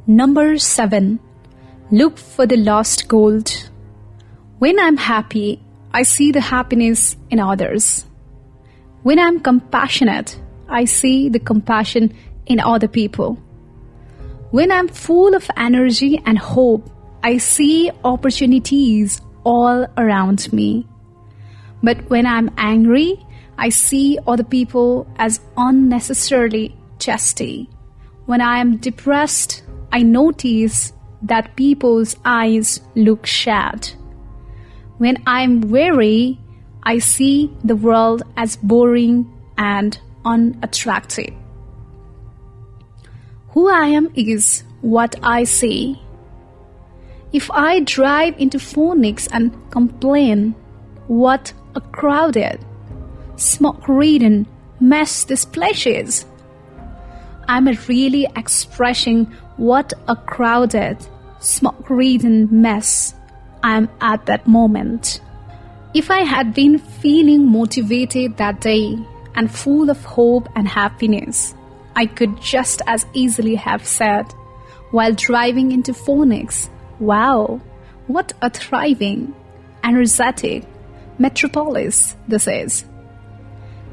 Number 7. Look for the lost gold. When I'm happy, I see the happiness in others. When I'm compassionate, I see the compassion in other people. When I'm full of energy and hope, I see opportunities all around me. But when I'm angry, I see other people as unnecessarily testy. When I am depressed, I notice that people's eyes look sad. When I'm weary, I see the world as boring and unattractive. Who I am is what I see. If I drive into Phoenix and complain, what a crowded, smoke-ridden mess this place is, I'm really expressing what a crowded, smoke-ridden mess I am at that moment. If I had been feeling motivated that day and full of hope and happiness, I could just as easily have said, while driving into Phoenix, "Wow, what a thriving, energetic metropolis this is."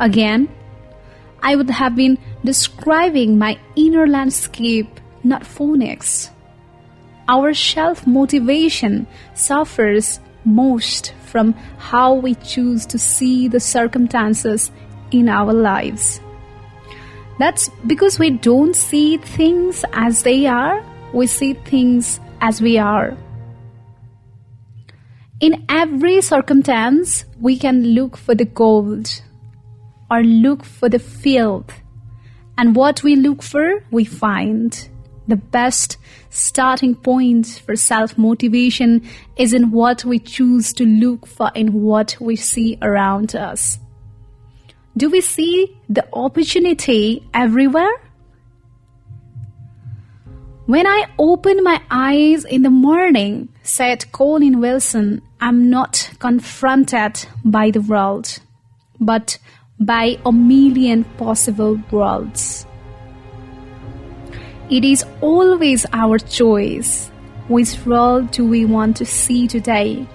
Again, I would have been describing my inner landscape, not Phoenix. Our self-motivation suffers most from how we choose to see the circumstances in our lives. That's because we don't see things as they are, we see things as we are. In every circumstance, we can look for the gold or look for the filth. And what we look for, we find. The best starting point for self-motivation is in what we choose to look for in what we see around us. Do we see the opportunity everywhere? When I open my eyes in the morning, said Colin Wilson, I'm not confronted by the world, but by a million possible worlds. It is always our choice. Which world do we want to see today?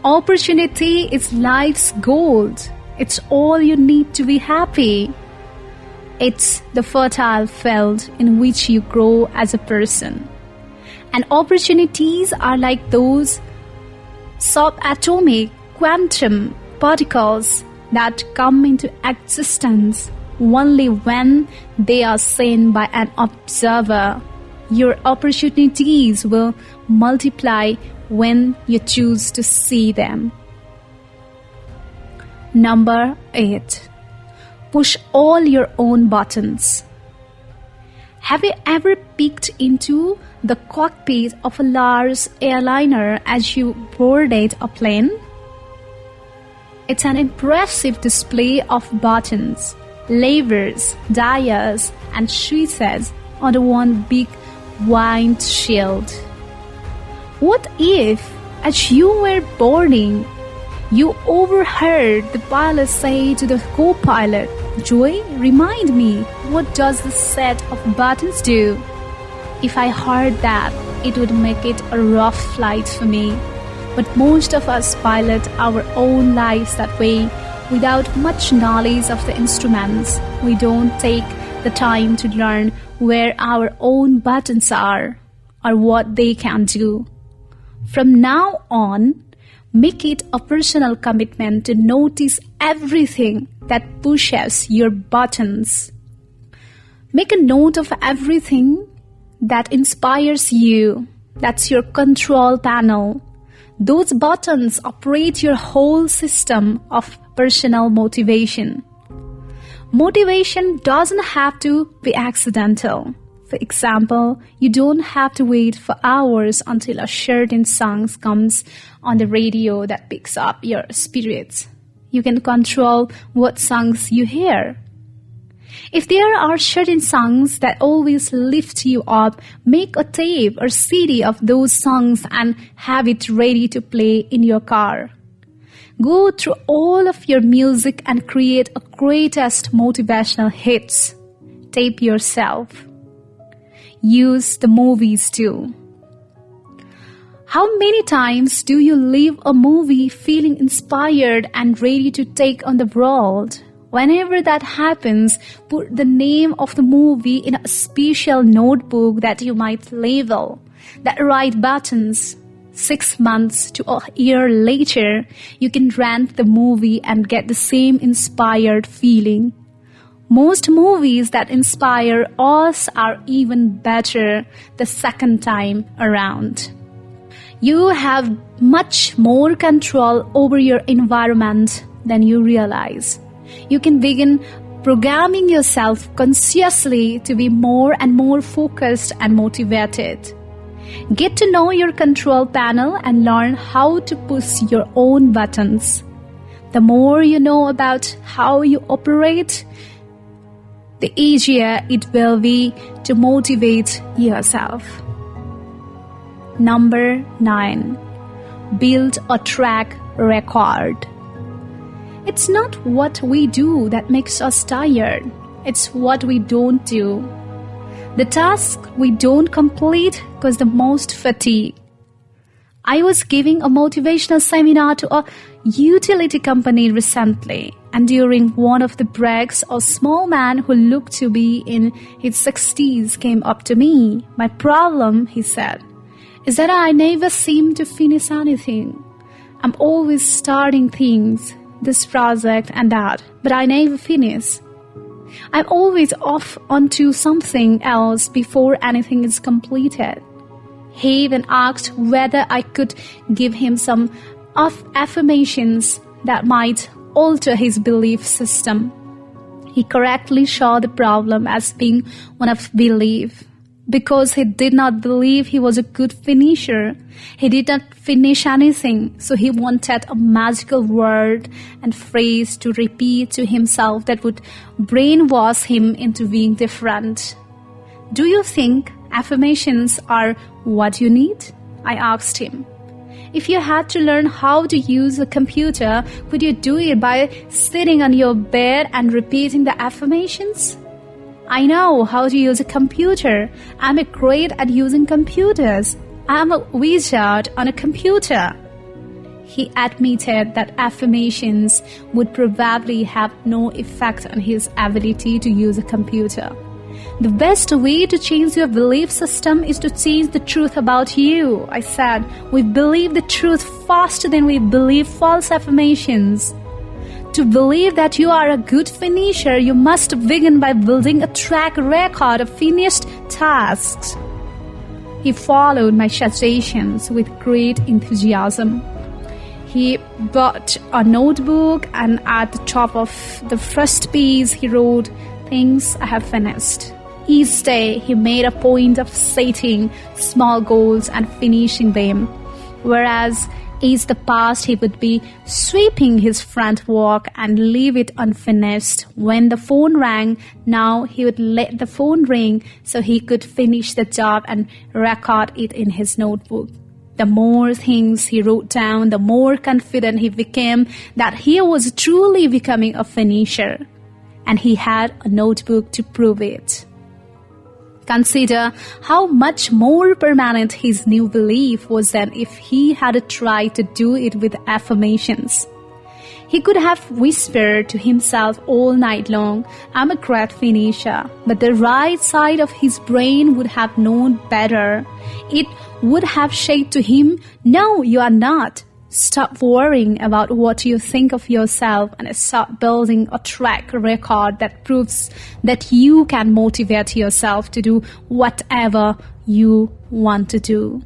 Opportunity is life's gold. It's all you need to be happy. It's the fertile field in which you grow as a person. And opportunities are like those subatomic quantum particles that come into existence only when they are seen by an observer. Your opportunities will multiply when you choose to see them. Number 8. Push all your own buttons. Have you ever peeked into the cockpit of a large airliner as you boarded a plane? It's an impressive display of buttons, levers, dials, and switches on one big windshield. What if, as you were boarding, you overheard the pilot say to the co-pilot, "Joy, remind me, what does this set of buttons do?" If I heard that, it would make it a rough flight for me. But most of us pilot our own lives that way, without much knowledge of the instruments. We don't take the time to learn where our own buttons are or what they can do. From now on, make it a personal commitment to notice everything that pushes your buttons. Make a note of everything that inspires you. That's your control panel. Those buttons operate your whole system of personal motivation. Motivation doesn't have to be accidental. For example, you don't have to wait for hours until a certain song comes on the radio that picks up your spirits. You can control what songs you hear. If there are certain songs that always lift you up, make a tape or CD of those songs and have it ready to play in your car. Go through all of your music and create a greatest motivational hits. Tape yourself. use the movies too. How many times do you leave a movie feeling inspired and ready to take on the world? Whenever that happens, put the name of the movie in a special notebook that you might label, that right buttons. 6 months to a year later, you can rent the movie and get the same inspired feeling. Most movies that inspire us are even better the second time around. You have much more control over your environment than you realize. You can begin programming yourself consciously to be more and more focused and motivated. Get to know your control panel and learn how to push your own buttons. The more you know about how you operate, the easier it will be to motivate yourself. Number 9. Build a track record. It's not what we do that makes us tired. It's what we don't do. The task we don't complete cause the most fatigue. I was giving a motivational seminar to a utility company recently, and during one of the breaks, a small man who looked to be in his 60s came up to me. My problem, he said, is that I never seem to finish anything. I'm always starting things, this project and that, but I never finish. I'm always off onto something else before anything is completed. He even asked whether I could give him some affirmations that might alter his belief system. He correctly saw the problem as being one of belief. Because he did not believe he was a good finisher, he did not finish anything, so he wanted a magical word and phrase to repeat to himself that would brainwash him into being different. Do you think affirmations are what you need? I asked him. If you had to learn how to use a computer, would you do it by sitting on your bed and repeating the affirmations? I know how to use a computer. I'm great at using computers. I'm a wizard on a computer. He admitted that affirmations would probably have no effect on his ability to use a computer. The best way to change your belief system is to change the truth about you. I said, we believe the truth faster than we believe false affirmations. To believe that you are a good finisher, you must begin by building a track record of finished tasks. He followed my suggestions with great enthusiasm. He bought a notebook and at the top of the first page he wrote, "Things I have finished." Each day he made a point of setting small goals and finishing them, whereas as the past he would be sweeping his front walk and leave it unfinished. When the phone rang, now he would let the phone ring so he could finish the job and record it in his notebook. The more things he wrote down, the more confident he became that he was truly becoming a finisher. And he had a notebook to prove it. Consider how much more permanent his new belief was than if he had tried to do it with affirmations. He could have whispered to himself all night long, "I'm a great finisher," but the right side of his brain would have known better. It would have said to him, "No, you are not. Stop worrying about what you think of yourself and start building a track record that proves that you can motivate yourself to do whatever you want to do."